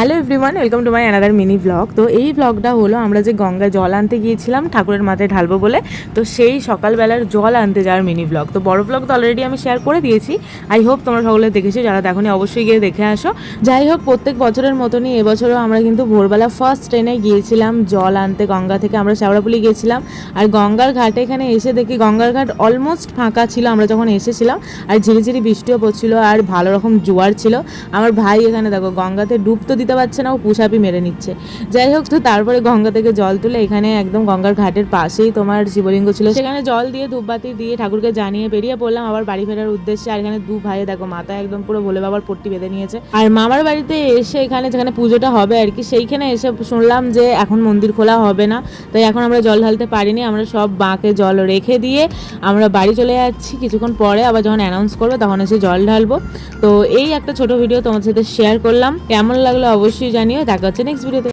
Hello everyone, welcome to my another mini blog. তো এই ব্লগটা হলো আমরা যে গঙ্গায় জল আনতে গিয়েছিলাম ঠাকুরের মাথায় ঢালবো বলে, তো সেই সকালবেলার জল আনতে যাওয়ার মিনি ব্লগ। তো বড় ব্লগ তো অলরেডি আমি শেয়ার করে দিয়েছি। আই হোপ তোমরা সকলে দেখেছো, যারা দেখোনি অবশ্যই গিয়ে দেখে আসো। যাই হোক, প্রত্যেক বছরের মতনই এবছরও আমরা কিন্তু ভোরবেলা ফার্স্ট ট্রেনে গিয়েছিলাম জল আনতে। গঙ্গা থেকে আমরা শ্যাওড়াপুলি গিয়েছিলাম, আর গঙ্গার ঘাটে এখানে এসে দেখি গঙ্গার ঘাট অলমোস্ট ফাঁকা ছিল আমরা যখন এসেছিলাম, আর ঝিরিঝিরি বৃষ্টিও পড়ছিল আর ভালো রকম জোয়ার ছিল। আমার ভাই এখানে দেখো গঙ্গাতে ডুব তো দিতে পারছে না, ও পুষাপি মেরে নিচ্ছে। যাই হোক, তো তারপরে গঙ্গা থেকে জল তুলে এখানে একদম গঙ্গার ঘাটের পাশেই তোমার শিবলিঙ্গ ছিল, সেখানে জল দিয়ে ধূপবাতি দিয়ে ঠাকুরকে জানিয়ে বেরিয়ে পড়লাম আবার বাড়ি ফেরার উদ্দেশ্যে। আর এখানে দু ভাই দেখো মাথায় একদম পুরো ভোলে বাবার পট্টি বেঁধে নিয়েছে। আর মামার বাড়িতে এসে এখানে যেখানে পুজোটা হবে আর কি, সেইখানে এসে শুনলাম যে এখন মন্দির খোলা হবে না, তাই এখন আমরা জল ঢালতে পারিনি। আমরা সব বাঁকে জল রেখে দিয়ে আমরা বাড়ি চলে যাচ্ছি। কিছুক্ষণ পরে আবার যখন অ্যানাউন্স করবে তখন এসে জল ঢালবো। তো এই একটা ছোট ভিডিও তোমার সাথে শেয়ার করলাম, কেমন লাগলো অবশ্যই জানিও। দেখা হচ্ছে নেক্সট ভিডিওতে।